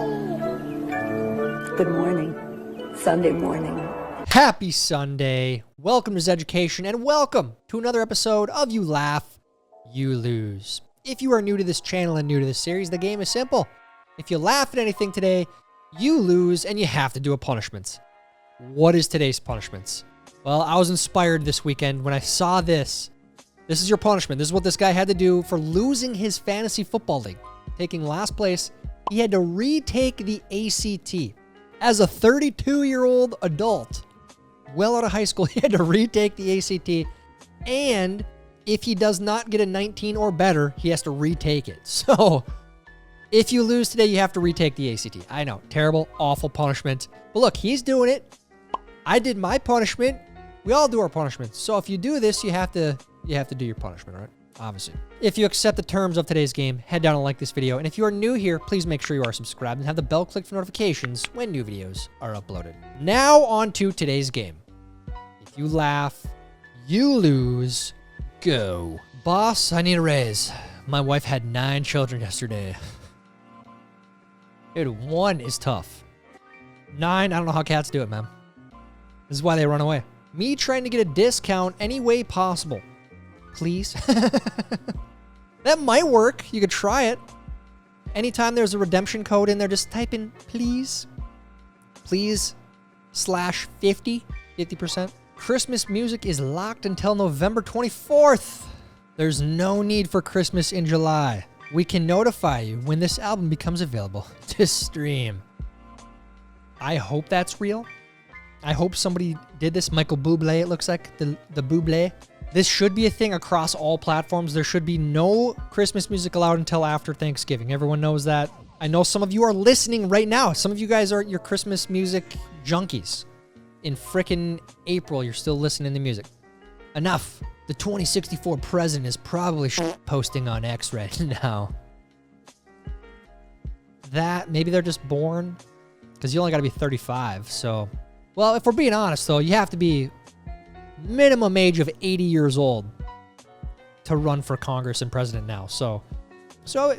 Good morning. Sunday morning. Happy Sunday. Welcome to Zeducation and welcome to another episode of You Laugh, You Lose. If you are new to this channel and new to this series, the game is simple. If you laugh at anything today, you lose and you have to do a punishment. What is today's punishment? Well, I was inspired this weekend when I saw this. This is your punishment. This is what this guy had to do for losing his fantasy football league. Taking last place, he had to retake the ACT. As a 32-year-old adult, well out of high school, he had to retake the ACT. And if he does not get a 19 or better, he has to retake it. So if you lose today, you have to retake the ACT. I know, terrible, awful punishment. But look, he's doing it. I did my punishment. We all do our punishments. So if you do this, you have to do your punishment, right? Obviously. If you accept the terms of today's game, head down and like this video. And if you are new here, please make sure you are subscribed and have the bell clicked for notifications when new videos are uploaded. Now on to today's game. If you laugh, you lose. Go. Boss, I need a raise. My wife had 9 children yesterday. Dude, 1 is tough. 9, I don't know how cats do it, man. This is why they run away. Me trying to get a discount any way possible. Please. That might work. You could try it. Anytime there's a redemption code in there, just type in please. Please /50. 50%. Christmas music is locked until November 24th. There's no need for Christmas in July. We can notify you when this album becomes available to stream. I hope that's real. I hope somebody did this. Michael Bublé, it looks like. The Bublé. This should be a thing across all platforms. There should be no Christmas music allowed until after Thanksgiving. Everyone knows that. I know some of you are listening right now. Some of you guys are your Christmas music junkies. In frickin' April, you're still listening to music. Enough. The 2064 president is probably posting on X right now. That, maybe they're just born. Because you only gotta be 35, so. Well, if we're being honest, though, you have to be minimum age of 80 years old to run for Congress and president now. So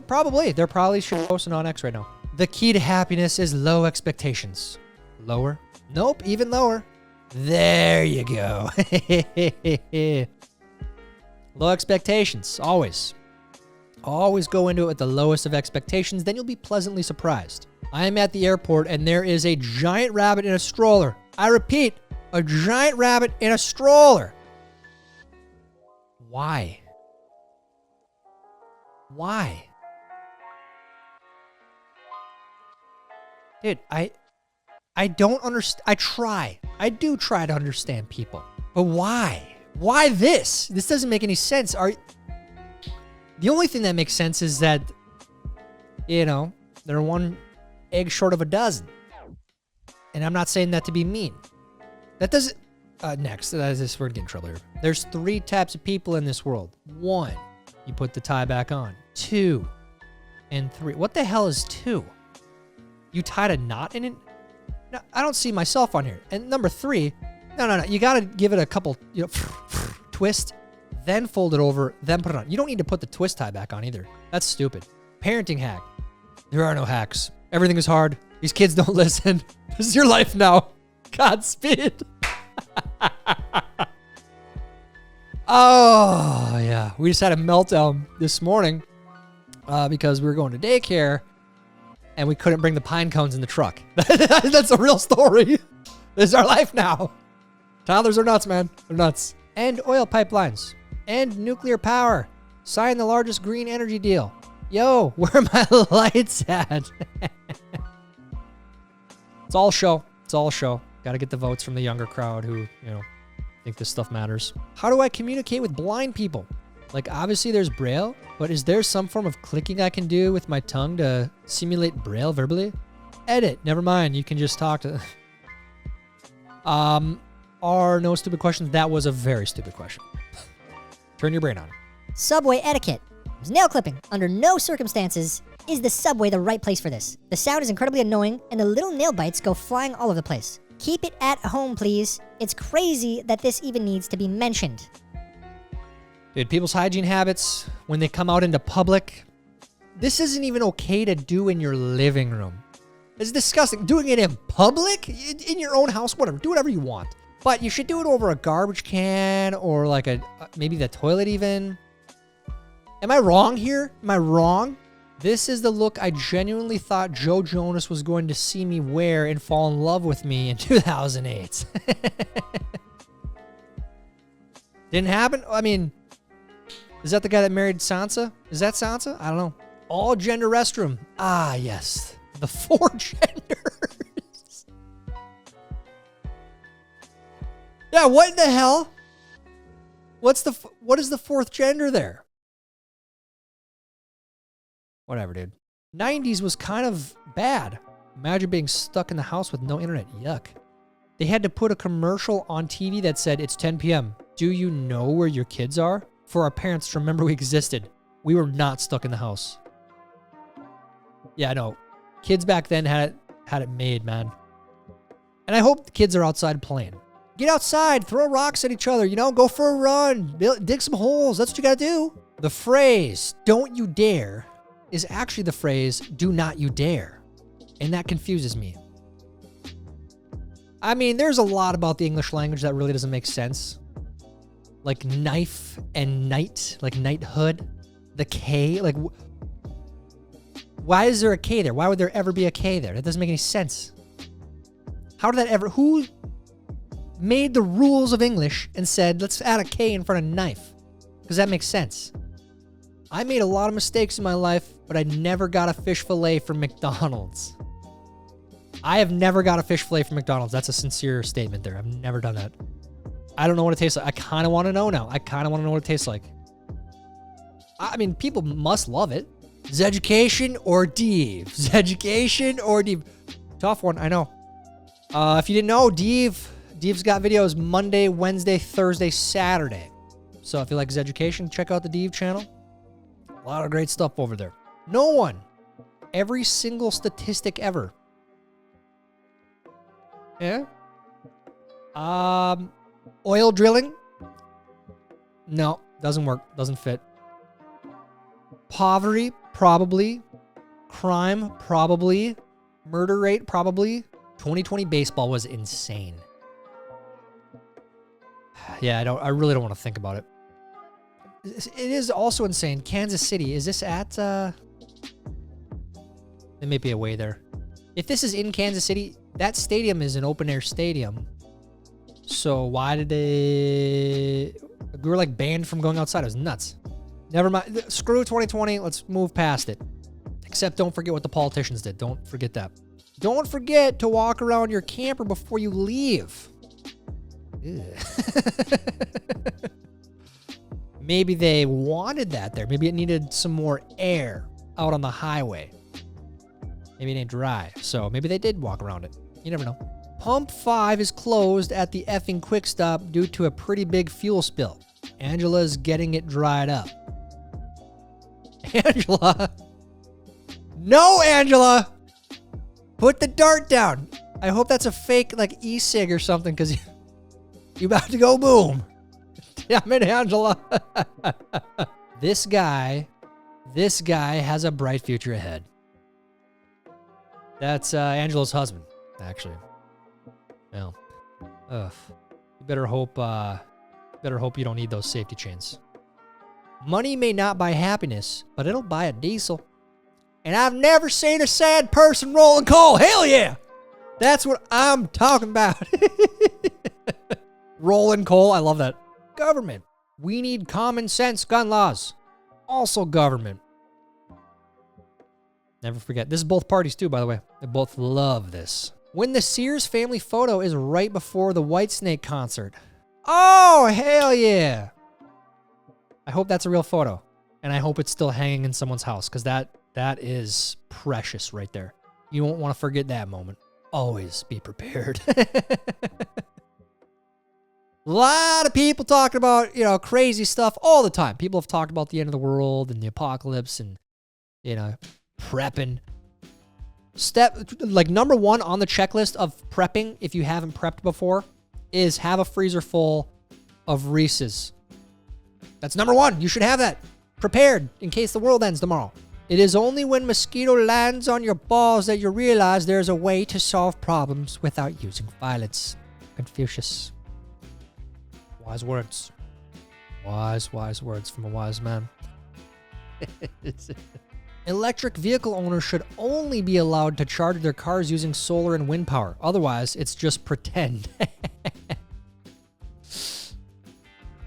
probably, they're probably posting on X right now. The key to happiness is low expectations. Lower? Nope, even lower. There you go. Low expectations, always. Always go into it with the lowest of expectations, then you'll be pleasantly surprised. I am at the airport and there is a giant rabbit in a stroller. I repeat, a giant rabbit in a stroller. Why? Why? Dude, I don't understand. I do try to understand people. But why? Why this? This doesn't make any sense. The only thing that makes sense is that, you know, they're one egg short of a dozen. And I'm not saying that to be mean. That doesn't... next, we're getting in trouble here. There's 3 types of people in this world. 1, you put the tie back on. 2, and 3. What the hell is 2? You tied a knot in it? No, I don't see myself on here. And number 3, no. You gotta give it a couple, you know, twist, then fold it over, then put it on. You don't need to put the twist tie back on either. That's stupid. Parenting hack. There are no hacks. Everything is hard. These kids don't listen. This is your life now. Godspeed. Oh, yeah. We just had a meltdown this morning because we were going to daycare and we couldn't bring the pine cones in the truck. That's a real story. This is our life now. Toddlers are nuts, man. They're nuts. And oil pipelines. And nuclear power. Sign the largest green energy deal. Yo, where are my lights at? It's all show. It's all show. Got to get the votes from the younger crowd who, you know, think this stuff matters. How do I communicate with blind people? Like, obviously there's Braille, but is there some form of clicking I can do with my tongue to simulate Braille verbally? Edit. Never mind. You can just talk to... Are no stupid questions? That was a very stupid question. Turn your brain on. Subway etiquette. There's nail clipping. Under no circumstances is the subway the right place for this. The sound is incredibly annoying, and the little nail bites go flying all over the place. Keep it at home, please. It's crazy that this even needs to be mentioned. Dude, people's hygiene habits, when they come out into public, this isn't even okay to do in your living room. It's disgusting. Doing it in public, in your own house, whatever. Do whatever you want. But you should do it over a garbage can or like maybe the toilet even. Am I wrong here? Am I wrong? This is the look I genuinely thought Joe Jonas was going to see me wear and fall in love with me in 2008. Didn't happen? I mean, is that the guy that married Sansa? Is that Sansa? I don't know. All gender restroom. Ah, yes. The 4 genders. Yeah, what in the hell? What is the 4th gender there? Whatever, dude. 90s was kind of bad. Imagine being stuck in the house with no internet. Yuck. They had to put a commercial on TV that said, it's 10 p.m. Do you know where your kids are? For our parents to remember we existed. We were not stuck in the house. Yeah, I know. Kids back then had it made, man. And I hope the kids are outside playing. Get outside, throw rocks at each other, go for a run, dig some holes. That's what you gotta do. The phrase, don't you dare, is actually the phrase, do not you dare. And that confuses me. I mean, there's a lot about the English language that really doesn't make sense. Like knife and knight, like knighthood. The K, like, why is there a K there? Why would there ever be a K there? That doesn't make any sense. How did that ever, who made the rules of English and said, let's add a K in front of knife? Because that makes sense. I made a lot of mistakes in my life, but I never got a fish fillet from McDonald's. I have never got a fish fillet from McDonald's. That's a sincere statement there. I've never done that. I don't know what it tastes like. I kind of want to know now. I kind of want to know what it tastes like. I mean, people must love it. Zeducation or Deve? Zeducation or Deve? Tough one, I know. If you didn't know, Deve's got videos Monday, Wednesday, Thursday, Saturday. So if you like Zeducation, check out the Deve channel. A lot of great stuff over there. No one. Every single statistic ever. Yeah? Oil drilling? No, doesn't work. Doesn't fit. Poverty? Probably. Crime? Probably. Murder rate? Probably. 2020 baseball was insane. Yeah, I really don't want to think about it. It is also insane. Kansas City. Is this at, there may be a way there. If this is in Kansas City, that stadium is an open air stadium. So why did we were like banned from going outside. It was nuts. Never mind. Screw 2020. Let's move past it. Except don't forget what the politicians did. Don't forget that. Don't forget to walk around your camper before you leave. Maybe they wanted that there. Maybe it needed some more air out on the highway. Maybe it ain't dry. So maybe they did walk around it. You never know. Pump 5 is closed at the effing quick stop due to a pretty big fuel spill. Angela's getting it dried up. Angela. No, Angela. Put the dart down. I hope that's a fake like e-cig or something because you about to go boom. Damn it, Angela. This guy has a bright future ahead. That's Angela's husband, actually. Well, you better hope you don't need those safety chains. Money may not buy happiness, but it'll buy a diesel. And I've never seen a sad person rolling coal. Hell yeah! That's what I'm talking about. Rolling coal, I love that. Government. We need common sense gun laws. Also government. Never forget. This is both parties too, by the way. They both love this. When the Sears family photo is right before the Whitesnake concert. Oh, hell yeah. I hope that's a real photo. And I hope it's still hanging in someone's house because that is precious right there. You won't want to forget that moment. Always be prepared. A lot of people talking about, crazy stuff all the time. People have talked about the end of the world and the apocalypse and, prepping. Number one on the checklist of prepping, if you haven't prepped before, is have a freezer full of Reese's. That's number one. You should have that prepared in case the world ends tomorrow. It is only when mosquito lands on your balls that you realize there's a way to solve problems without using violence. Confucius. Wise words. Wise words from a wise man. Electric vehicle owners should only be allowed to charge their cars using solar and wind power. Otherwise, it's just pretend.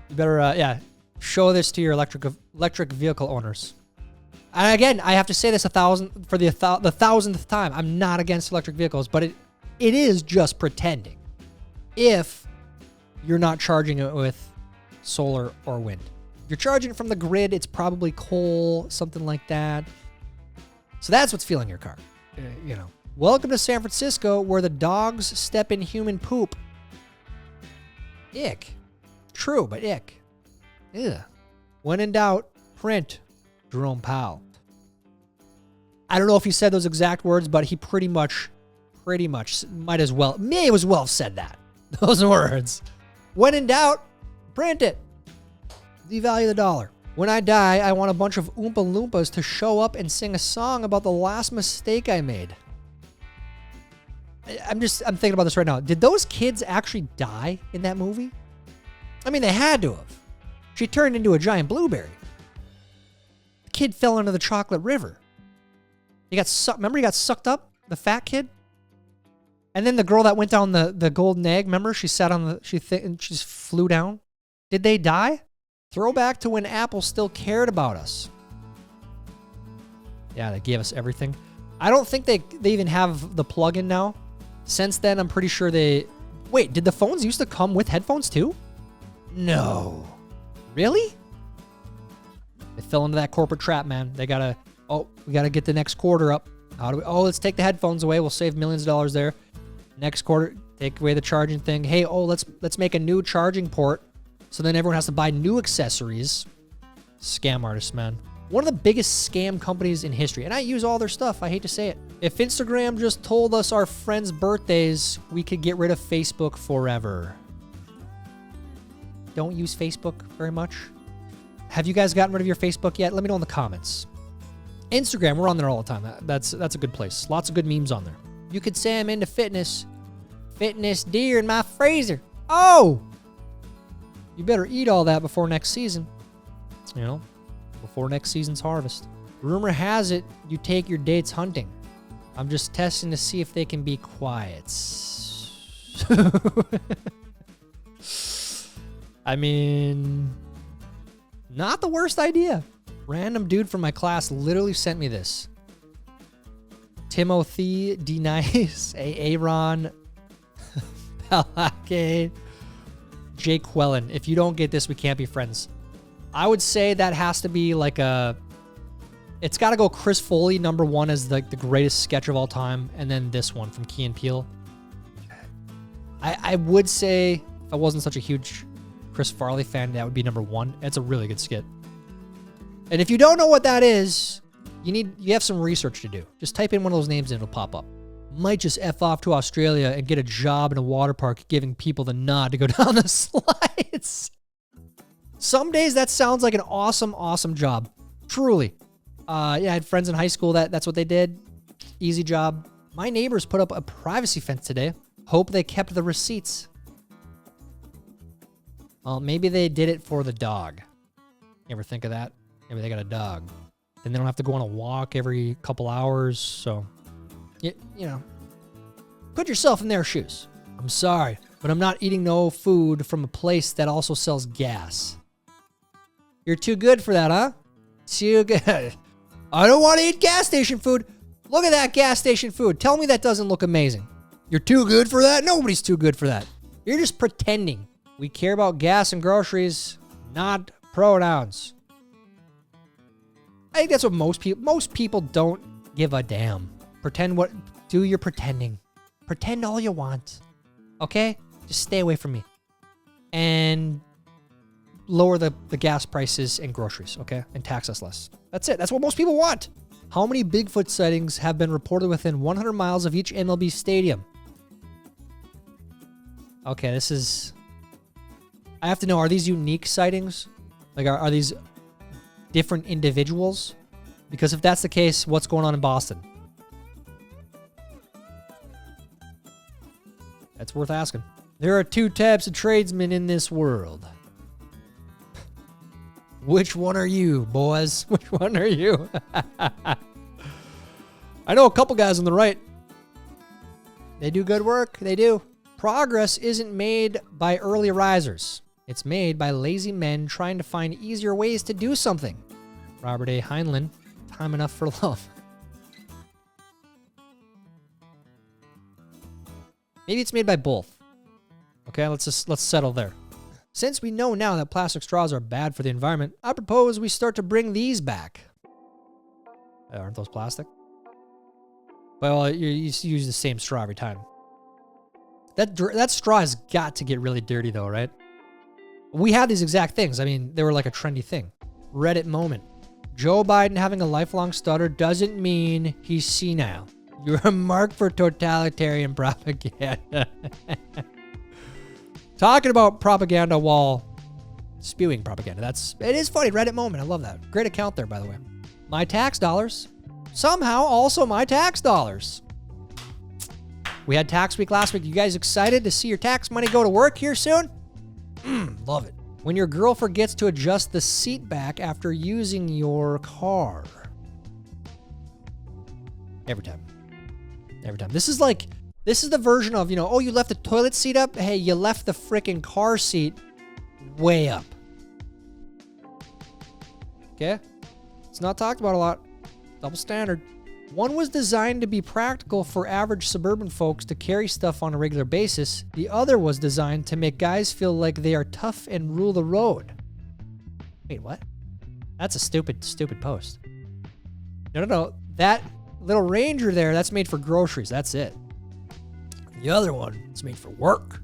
You better, show this to your electric vehicle owners. And again, I have to say this the thousandth time. I'm not against electric vehicles, but it is just pretending. If you're not charging it with solar or wind. If you're charging it from the grid, it's probably coal, something like that. So that's what's fueling your car. Welcome to San Francisco, where the dogs step in human poop. Ick. True, but ick. Ugh. When in doubt, print. Jerome Powell. I don't know if he said those exact words, but he pretty much may as well have said that. Those words. When in doubt, print it. Devalue the dollar. When I die, I want a bunch of Oompa Loompas to show up and sing a song about the last mistake I made. I'm thinking about this right now. Did those kids actually die in that movie? I mean, they had to have. She turned into a giant blueberry. The kid fell into the chocolate river. Remember he got sucked up? The fat kid? And then the girl that went down the golden egg, remember? She sat on she just flew down. Did they die? Throwback to when Apple still cared about us. Yeah, they gave us everything. I don't think they even have the plug-in now. Since then, I'm pretty sure Wait, did the phones used to come with headphones too? No. Really? They fell into that corporate trap, man. We gotta get the next quarter up. Let's take the headphones away. We'll save millions of dollars there. Next quarter, take away the charging thing. Hey, let's make a new charging port. So then everyone has to buy new accessories. Scam artists, man. One of the biggest scam companies in history. And I use all their stuff. I hate to say it. If Instagram just told us our friends' birthdays, we could get rid of Facebook forever. Don't use Facebook very much. Have you guys gotten rid of your Facebook yet? Let me know in the comments. Instagram, we're on there all the time. That's a good place. Lots of good memes on there. You could say I'm into fitness. Fitness deer in my freezer. Oh! You better eat all that before next season. Before next season's harvest. Rumor has it you take your dates hunting. I'm just testing to see if they can be quiet. I mean, not the worst idea. Random dude from my class literally sent me this. Timothy D. Nice, Aaron Palake, Jake Quellen. If you don't get this, we can't be friends. I would say that has to be like it's got to go Chris Foley, number one, as the greatest sketch of all time, and then this one from Key and Peele. I would say, if I wasn't such a huge Chris Farley fan, that would be number one. It's a really good skit. And if you don't know what that is, you have some research to do. Just type in one of those names and it'll pop up. Might just F off to Australia and get a job in a water park giving people the nod to go down the slides. Some days that sounds like an awesome job. Truly. I had friends in high school that's what they did. Easy job. My neighbors put up a privacy fence today. Hope they kept the receipts. Well, maybe they did it for the dog. You ever think of that? Maybe they got a dog. Then they don't have to go on a walk every couple hours. So, put yourself in their shoes. I'm sorry, but I'm not eating no food from a place that also sells gas. You're too good for that, huh? Too good. I don't want to eat gas station food. Look at that gas station food. Tell me that doesn't look amazing. You're too good for that? Nobody's too good for that. You're just pretending. We care about gas and groceries, not pronouns. I think that's what most people don't give a damn. Do your pretending. Pretend all you want. Okay? Just stay away from me. And lower the gas prices and groceries, okay? And tax us less. That's it. That's what most people want. How many Bigfoot sightings have been reported within 100 miles of each MLB stadium? Okay, this is... I have to know, are these unique sightings? Like, are these different individuals? Because if that's the case, what's going on in Boston? That's worth asking. There are 2 types of tradesmen in this world. Which one are you, boys? Which one are you? I know a couple guys on the right. They do good work. They do. Progress isn't made by early risers. It's made by lazy men trying to find easier ways to do something. Robert A. Heinlein, Time Enough for Love. Maybe it's made by both. Okay, let's settle there. Since we know now that plastic straws are bad for the environment, I propose we start to bring these back. Aren't those plastic? Well, you use the same straw every time. That straw has got to get really dirty though, right? We had these exact things. I mean, they were like a trendy thing. Reddit moment. Joe Biden having a lifelong stutter doesn't mean he's senile. You're a mark for totalitarian propaganda. Talking about propaganda while spewing propaganda. It is funny. Reddit moment. I love that. Great account there, by the way. My tax dollars. Somehow also my tax dollars. We had tax week last week. You guys excited to see your tax money go to work here soon? Love it. When your girl forgets to adjust the seat back after using your car. Every time. Every time. This is the version of, oh, you left the toilet seat up? Hey, you left the freaking car seat way up. Okay? It's not talked about a lot. Double standard. One was designed to be practical for average suburban folks to carry stuff on a regular basis. The other was designed to make guys feel like they are tough and rule the road. Wait, what? That's a stupid post. No. That little Ranger there, that's made for groceries. That's it. The other one is made for work.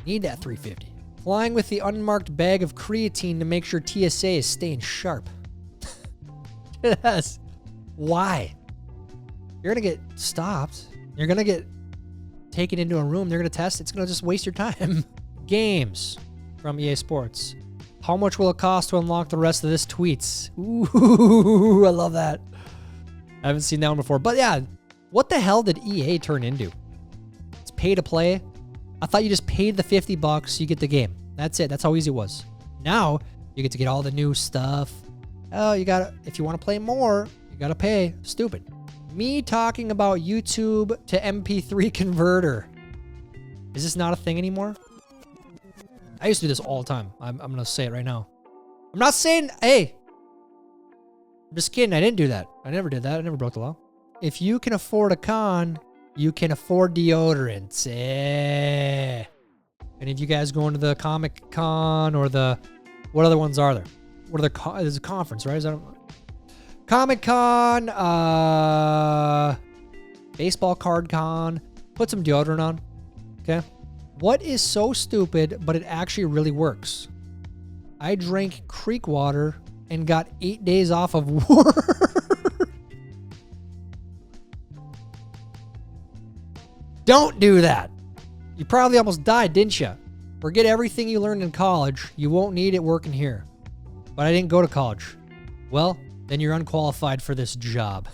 Need that $3.50. Flying with the unmarked bag of creatine to make sure TSA is staying sharp. Yes. Why? You're going to get stopped. You're going to get taken into a room. They're going to test. It's going to just waste your time. Games from EA Sports. How much will it cost to unlock the rest of this tweets? Ooh, I love that. I haven't seen that one before. But yeah, what the hell did EA turn into? It's pay to play. I thought you just paid the $50, you get the game. That's it. That's how easy it was. Now, you get to get all the new stuff. Oh, if you want to play more, you got to pay. Stupid. Me talking about YouTube to MP3 converter. Is this not a thing anymore? I used to do this all the time. I'm going to say it right now. I'm not saying, hey. I'm just kidding. I didn't do that. I never did that. I never broke the law. If you can afford a con, you can afford deodorants. Any of you guys going to the Comic Con or what other ones are there? What are the, there's a conference, right? Is that Comic Con, baseball card con. Put some deodorant on. Okay. What is so stupid, but it actually really works? I drank creek water and got 8 days off of work. Don't do that. You probably almost died, didn't you? Forget everything you learned in college. You won't need it working here. But I didn't go to college. Well, then you're unqualified for this job.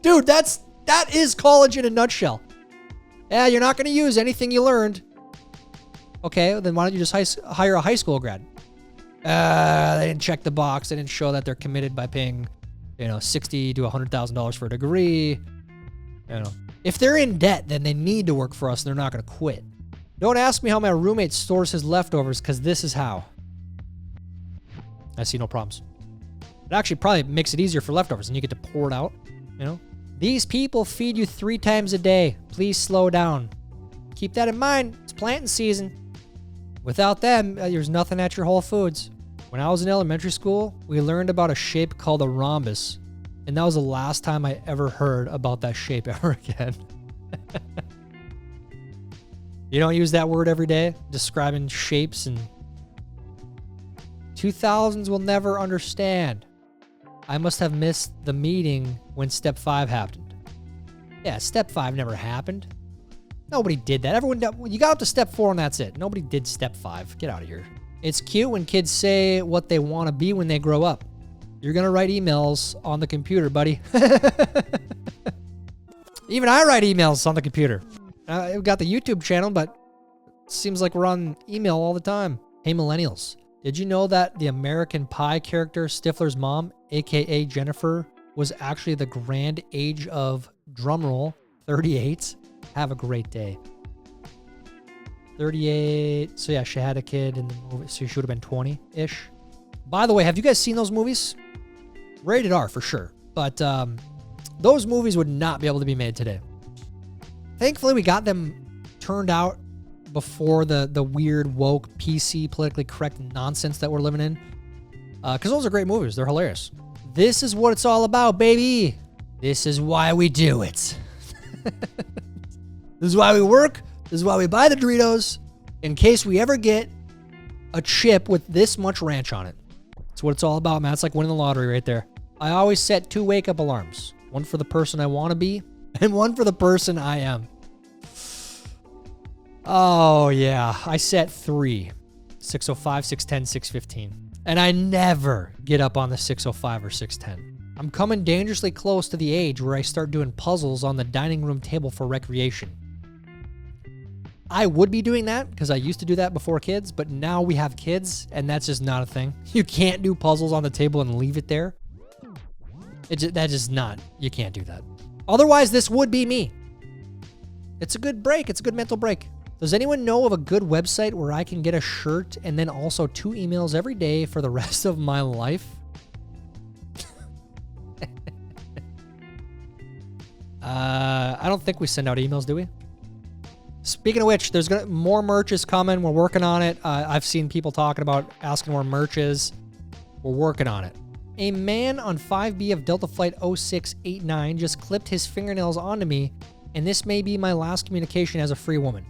Dude, that is college in a nutshell. Yeah, you're not going to use anything you learned. Okay, then why don't you just hire a high school grad? They didn't check the box. They didn't show that they're committed by paying, $60,000 to $100,000 for a degree. If they're in debt, then they need to work for us and they're not going to quit. Don't ask me how my roommate stores his leftovers, because this is how. I see no problems. It actually probably makes it easier for leftovers and you get to pour it out, These people feed you 3 times a day. Please slow down. Keep that in mind. It's planting season. Without them, there's nothing at your Whole Foods. When I was in elementary school, we learned about a shape called a rhombus. And that was the last time I ever heard about that shape ever again. You don't use that word every day, describing shapes, and 2000s will never understand. I must have missed the meeting when step 5 happened. Yeah, step 5 never happened. Nobody did that. You got up to step 4 and that's it. Nobody did step 5. Get out of here. It's cute when kids say what they want to be when they grow up. You're going to write emails on the computer, buddy. Even I write emails on the computer. We've got the YouTube channel, but it seems like we're on email all the time. Hey, millennials. Did you know that the American Pie character Stifler's mom, aka Jennifer, was actually the grand age of, drumroll, 38? Have a great day. 38. So yeah, she had a kid in the movie, so she would have been 20-ish. By the way, have you guys seen those movies? Rated R for sure. But those movies would not be able to be made today. Thankfully, we got them turned out before the weird, woke, PC, politically correct nonsense that we're living in. Because those are great movies. They're hilarious. This is what it's all about, baby. This is why we do it. This is why we work. This is why we buy the Doritos. In case we ever get a chip with this much ranch on it. That's what it's all about, man. It's like winning the lottery right there. I always set 2 wake-up alarms. One for the person I want to be, and one for the person I am. Oh, yeah. I set 3. 6:05, 6:10, 6:15. And I never get up on the 6:05 or 6:10. I'm coming dangerously close to the age where I start doing puzzles on the dining room table for recreation. I would be doing that because I used to do that before kids, but now we have kids, and that's just not a thing. You can't do puzzles on the table and leave it there. That is not. You can't do that. Otherwise, this would be me. It's a good break. It's a good mental break. Does anyone know of a good website where I can get a shirt and then also 2 emails every day for the rest of my life? I don't think we send out emails, do we? Speaking of which, there's more merch is coming. We're working on it. I've seen people talking about asking where merch is. We're working on it. A man on 5B of Delta Flight 0689 just clipped his fingernails onto me, and this may be my last communication as a free woman.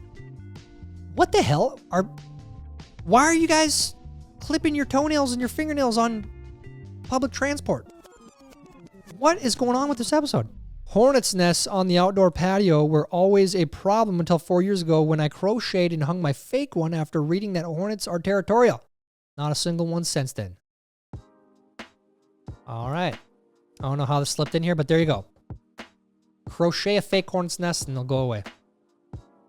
What the hell? Why are you guys clipping your toenails and your fingernails on public transport? What is going on with this episode? Hornets' nests on the outdoor patio were always a problem until 4 years ago when I crocheted and hung my fake one after reading that hornets are territorial. Not a single one since then. All right. I don't know how this slipped in here, but there you go. Crochet a fake hornet's nest and they'll go away.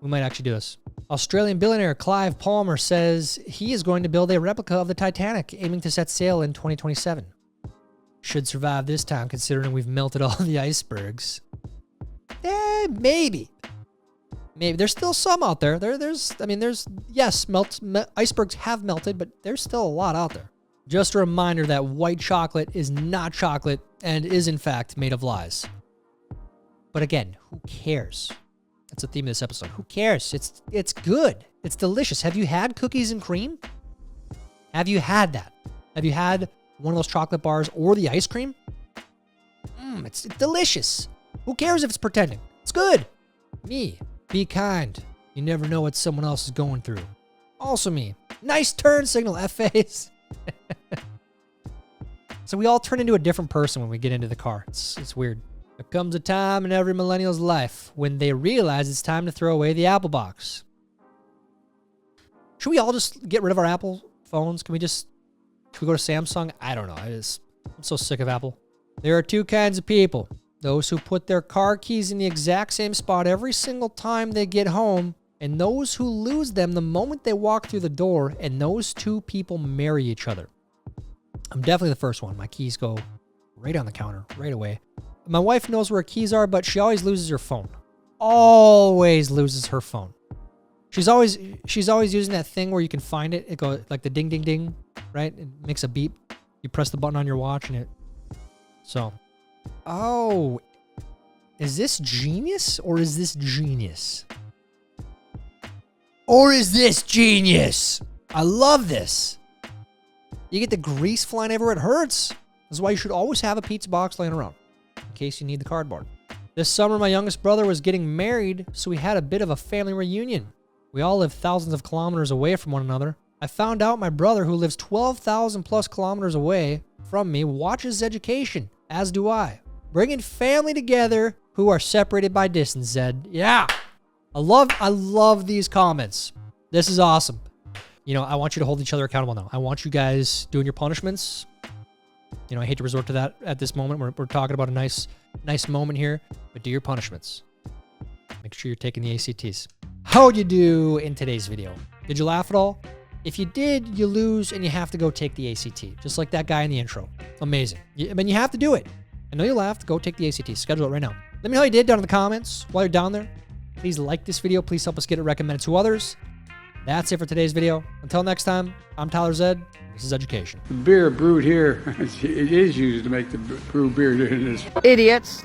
We might actually do this. Australian billionaire Clive Palmer says he is going to build a replica of the Titanic, aiming to set sail in 2027. Should survive this time, considering we've melted all the icebergs. Maybe. There's still some out there. Yes, icebergs have melted, but there's still a lot out there. Just a reminder that white chocolate is not chocolate and is in fact made of lies. But again, who cares? That's the theme of this episode. Who cares? It's good. It's delicious. Have you had cookies and cream? Have you had that? Have you had one of those chocolate bars or the ice cream? It's delicious. Who cares if it's pretending? It's good. Me. Be kind. You never know what someone else is going through. Also me. Nice turn signal, F-face. So we all turn into a different person when we get into the car. It's weird. There comes a time in every millennial's life when they realize it's time to throw away the Apple box. Should we all just get rid of our Apple phones? Should we go to Samsung? I don't know. I'm so sick of Apple. There are 2 kinds of people. Those who put their car keys in the exact same spot every single time they get home, and those who lose them the moment they walk through the door, and those 2 people marry each other. I'm definitely the first one. My keys go right on the counter, right away. My wife knows where her keys are, but she always loses her phone. Always loses her phone. She's always using that thing where you can find it. It goes like the ding, ding, ding, right? It makes a beep. You press the button on your watch and it. So, oh, is this genius or is this genius? Or is this genius? I love this. You get the grease flying everywhere. It hurts. This is why you should always have a pizza box laying around in case you need the cardboard. This summer, my youngest brother was getting married, so we had a bit of a family reunion. We all live thousands of kilometers away from one another. I found out my brother, who lives 12,000 plus kilometers away from me, watches Zeducation, as do I. Bringing family together who are separated by distance, Zed. Yeah. I love these comments. This is awesome. You know, I want you to hold each other accountable now. I want you guys doing your punishments. You know, I hate to resort to that at this moment. We're talking about a nice moment here, but do your punishments. Make sure you're taking the ACTs. How'd you do in today's video? Did you laugh at all? If you did, you lose and you have to go take the ACT, just like that guy in the intro. Amazing. I mean, you have to do it. I know you laughed. Go take the ACT. Schedule it right now. Let me know how you did down in the comments. While you're down there, please like this video. Please help us get it recommended to others. That's it for today's video. Until next time, I'm Tyler Zed. This is Education. The beer brewed here, it is used to make the brew beer in this. Idiots.